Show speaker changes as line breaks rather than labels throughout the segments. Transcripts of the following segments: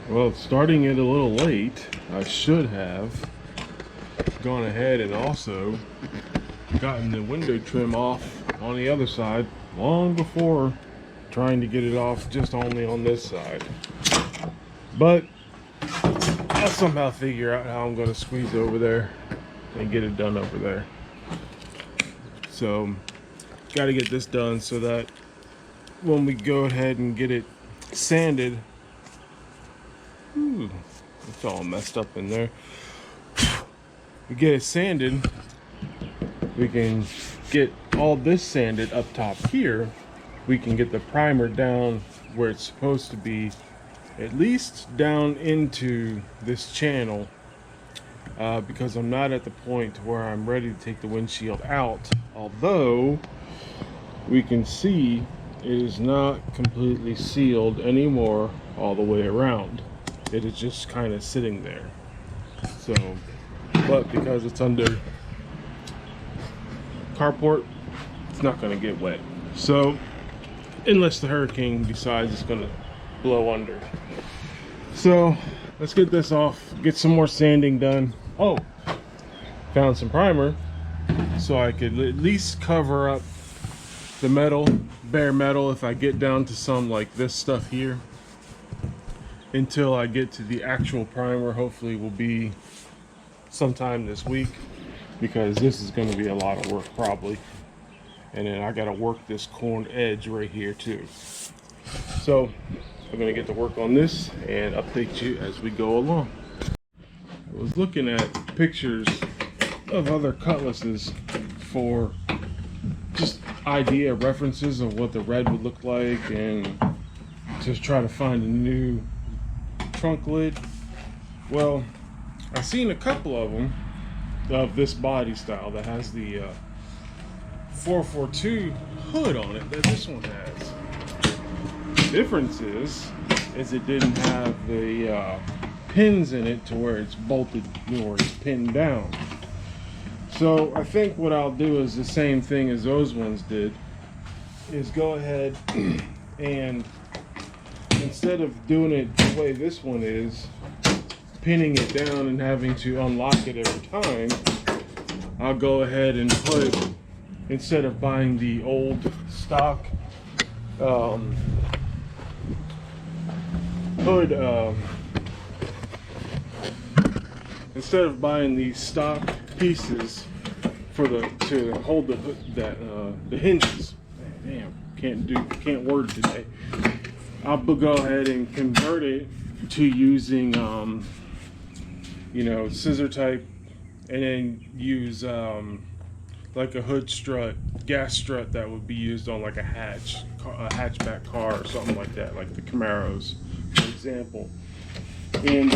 Well, it's starting it a little late. I should have gone ahead and also gotten the window trim off on the other side long before trying to get it off just only on this side. But I'll somehow figure out how I'm going to squeeze over there and get it done over there. So, got to get this done so that when we go ahead and get it sanded, it's all messed up in there. We get it sanded, we can get all this sanded up top here. We can get the primer down where it's supposed to be, at least down into this channel, because I'm not at the point where I'm ready to take the windshield out, although we can see it is not completely sealed anymore all the way around. It is just kind of sitting there. So, but because it's under carport, it's not going to get wet. So, unless the hurricane decides it's going to blow under. So, let's get this off, get some more sanding done. Oh, found some primer so I could at least cover up the metal, bare metal, if I get down to some like this stuff here. Until I get to the actual primer, hopefully will be sometime this week, because this is going to be a lot of work probably. And then I got to work this corned edge right here too. So I'm going to get to work on this and update you as we go along. I was looking at pictures of other cutlasses for just idea references of what the red would look like, and just try to find a new trunk lid. Well, I've seen a couple of them of this body style that has the 442 hood on it that this one has. The difference is it didn't have the pins in it to where it's bolted or it's pinned down. So I think what I'll do is the same thing as those ones did, is go ahead and instead of doing it the way this one is, pinning it down and having to unlock it every time, I'll go ahead and put, instead of buying the old stock hood, instead of buying these stock pieces for to hold the hood, the hinges. Damn, can't word today. I'll go ahead and convert it to using you know, scissor type, and then use like a hood strut, gas strut that would be used on like a hatchback car or something like that, like the Camaros, for example. And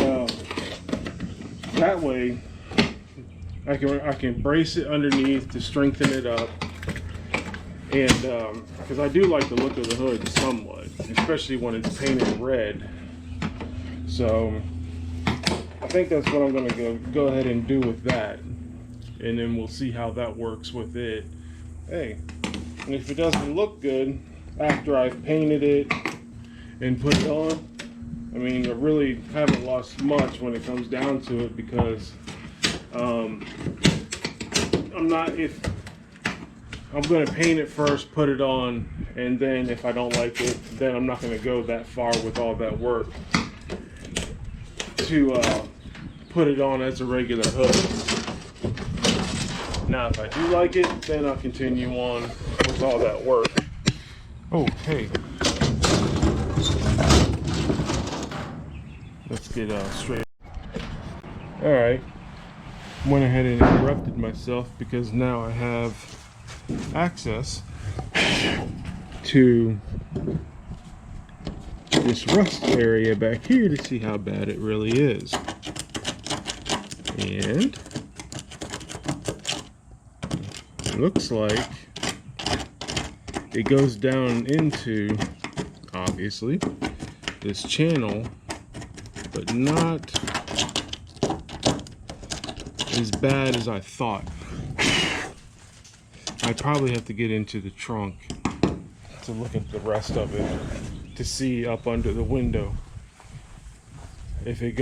that way I can brace it underneath to strengthen it up. And because I do like the look of the hood somewhat, especially when it's painted red. So I think that's what I'm going to go ahead and do with that, and then we'll see how that works with it. Hey, and if it doesn't look good after I've painted it and put it on, I mean, I really haven't lost much when it comes down to it, because I'm going to paint it first, put it on, and then if I don't like it, then I'm not going to go that far with all that work to put it on as a regular hood. Now, if I do like it, then I'll continue on with all that work. Oh, hey. Let's get straight. All right. Went ahead and interrupted myself because now I have access to this rust area back here to see how bad it really is. And it looks like it goes down into, obviously, this channel, but not as bad as I thought. I probably have to get into the trunk to look at the rest of it to see up under the window. if it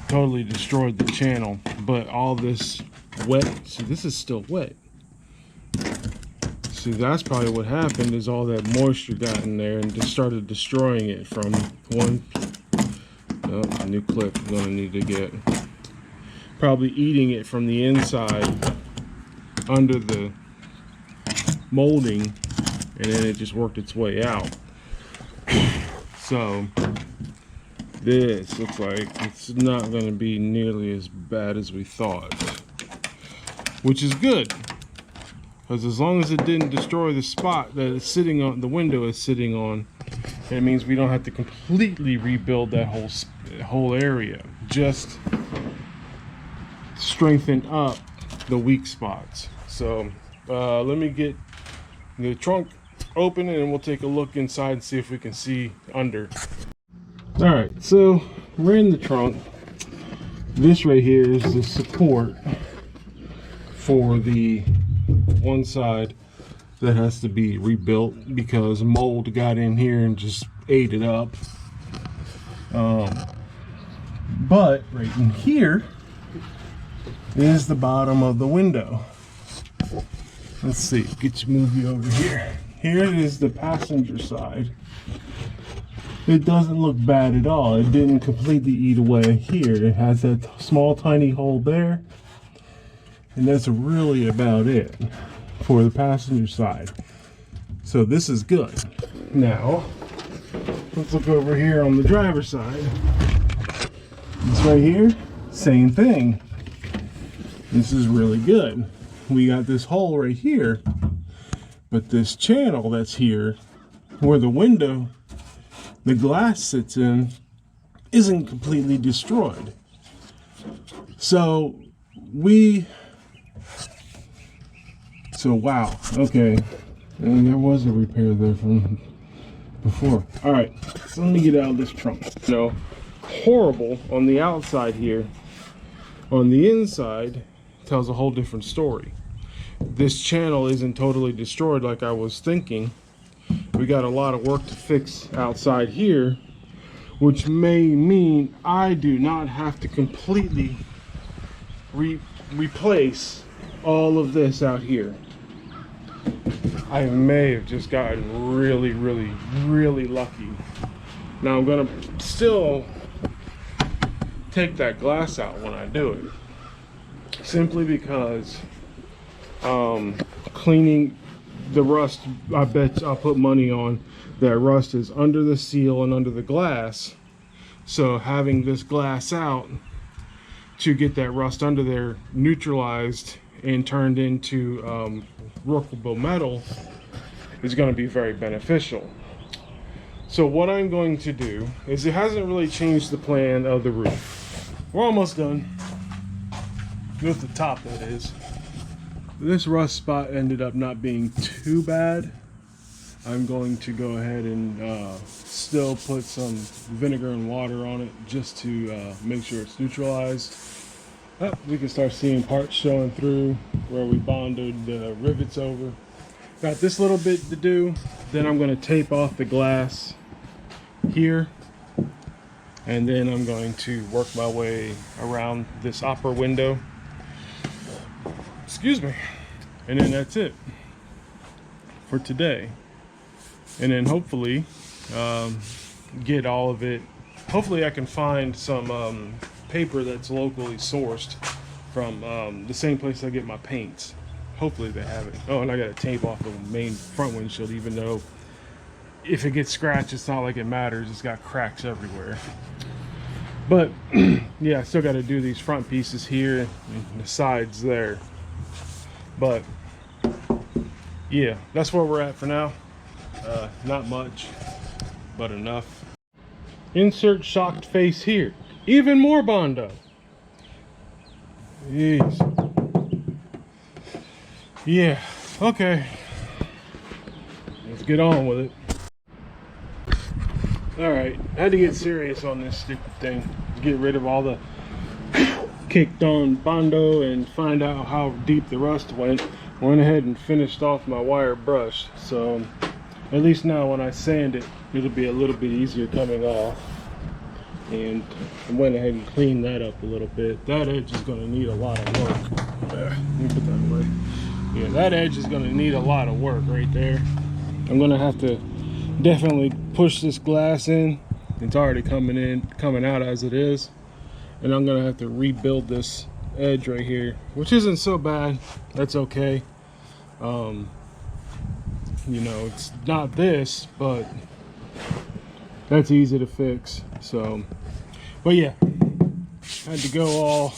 totally destroyed the channel. But all this wet, see, this is still wet. See, that's probably what happened, is all that moisture got in there and just started destroying it from one. Oh, a new clip I'm gonna need to get. Probably eating it from the inside under the molding, and then it just worked its way out. So this looks like it's not going to be nearly as bad as we thought, which is good, because as long as it didn't destroy the spot that it's sitting on, the window is sitting on, it means we don't have to completely rebuild that whole area, just strengthen up the weak spots. So let me get the trunk open and we'll take a look inside and see if we can see under. All right, so we're in the trunk. This right here is the support for the one side that has to be rebuilt because mold got in here and just ate it up. But right in here is the bottom of the window. Let's see, get your movie over here. Here is the passenger side. It doesn't look bad at all. It didn't completely eat away here. It has that small tiny hole there, and that's really about it for the passenger side. So this is good. Now let's look over here on the driver's side. This right here, same thing. This is really good. We got this hole right here, but this channel that's here where the window, the glass sits in, isn't completely destroyed. So wow, okay, and there was a repair there from before. All right, so let me get out of this trunk. No, horrible on the outside here. On the inside, tells a whole different story. This channel isn't totally destroyed like I was thinking. We got a lot of work to fix outside here, which may mean I do not have to completely replace all of this out here. I may have just gotten really lucky. Now I'm gonna still take that glass out when I do it, simply because cleaning the rust, I bet I'll put money on that rust is under the seal and under the glass. So having this glass out to get that rust under there neutralized and turned into workable metal is going to be very beneficial. So what I'm going to do is, it hasn't really changed the plan of the roof. We're almost done with the top, that is. This rust spot ended up not being too bad. I'm going to go ahead and still put some vinegar and water on it just to make sure it's neutralized. We can start seeing parts showing through where we bonded the rivets over. Got this little bit to do. Then I'm going to tape off the glass here, and then I'm going to work my way around this upper window. Excuse me. And then that's it for today. And then hopefully get all of it. Hopefully I can find some paper that's locally sourced from the same place I get my paints. Hopefully they have it. Oh, and I got to tape off the main front windshield, even though if it gets scratched, it's not like it matters. It's got cracks everywhere. But yeah, I still got to do these front pieces here and the sides there. But yeah, that's where we're at for now. Not much, but enough. Insert shocked face here. Even more Bondo. Jeez. Yeah, okay. Let's get on with it. Alright, I had to get serious on this stupid thing. Get rid of all the kicked on Bondo and find out how deep the rust went. Went ahead and finished off my wire brush, so at least now when I sand it, it'll be a little bit easier coming off. and I went ahead and cleaned that up a little bit. That edge is going to need a lot of work. Let me put that away. Yeah, that edge is going to need a lot of work right there. I'm going to have to definitely push this glass in. It's already coming out as it is, and I'm going to have to rebuild this edge right here, which isn't so bad. That's okay. You know, it's not this, but that's easy to fix. So, but yeah, had to go all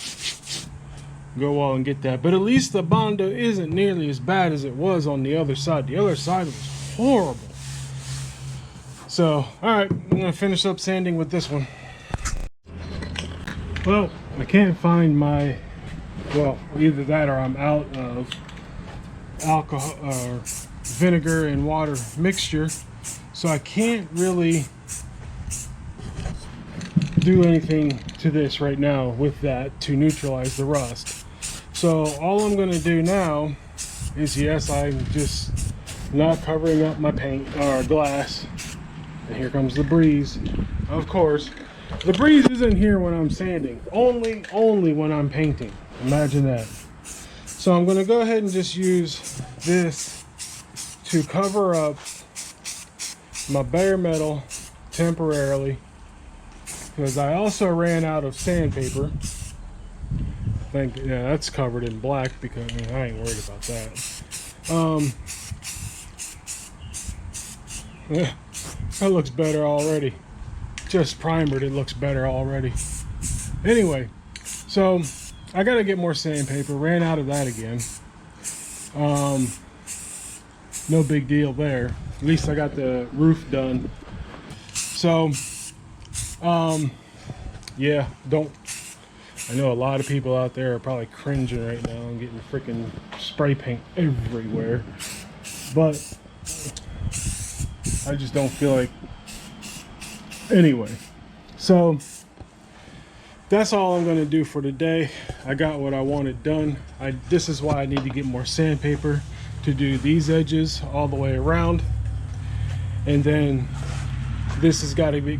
and get that. But at least the Bondo isn't nearly as bad as it was on the other side. The other side was horrible. So, all right, I'm gonna finish up sanding with this one. Well, I can't find my, well, either that or I'm out of alcohol or vinegar and water mixture, so I can't really do anything to this right now with that to neutralize the rust. So all I'm going to do now is, yes, I'm just not covering up my paint or glass, and here comes the breeze. Of course, the breeze isn't here when I'm sanding, only when I'm painting. Imagine that. So I'm going to go ahead and just use this to cover up my bare metal temporarily, because I also ran out of sandpaper. I think, yeah, that's covered in black because I ain't worried about that. Yeah, that looks better already. Just primered, it looks better already. Anyway, so I gotta get more sandpaper. Ran out of that again. No big deal there. At least I got the roof done. So, yeah, I know a lot of people out there are probably cringing right now and getting freaking spray paint everywhere. But I just don't feel like, anyway. So that's all I'm going to do for today. I got what I wanted done. This is why I need to get more sandpaper to do these edges all the way around, and then this has got to be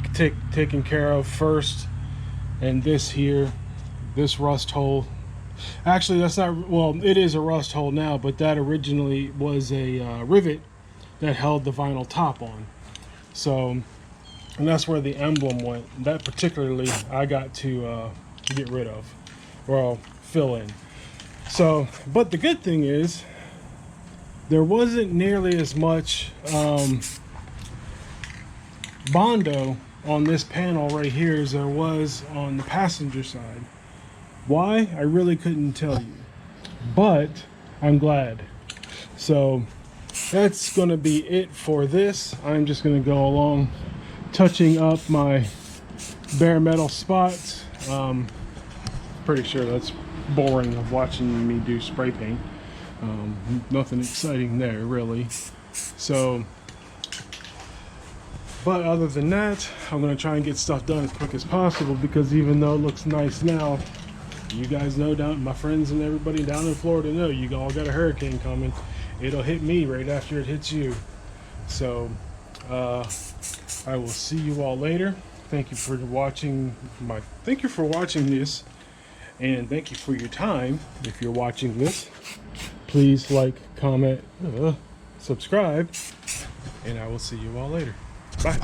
taken care of first, and this here, this rust hole, actually that's not, well, it is a rust hole now, but that originally was a rivet that held the vinyl top on. So, and that's where the emblem went. That particularly I got to get rid of, or fill in. So, but the good thing is there wasn't nearly as much Bondo on this panel right here as there was on the passenger side. Why? I really couldn't tell you, but I'm glad. So that's gonna be it for this. I'm just gonna go along touching up my bare metal spots. Pretty sure that's boring of watching me do spray paint. Nothing exciting there really. So, but other than that, I'm gonna try and get stuff done as quick as possible, because even though it looks nice now, you guys know, my friends and everybody down in Florida know, you all got a hurricane coming. It'll hit me right after it hits you. So I will see you all later. Thank you for watching this, and thank you for your time. If you're watching this, please like, comment, subscribe, and I will see you all later. Bye.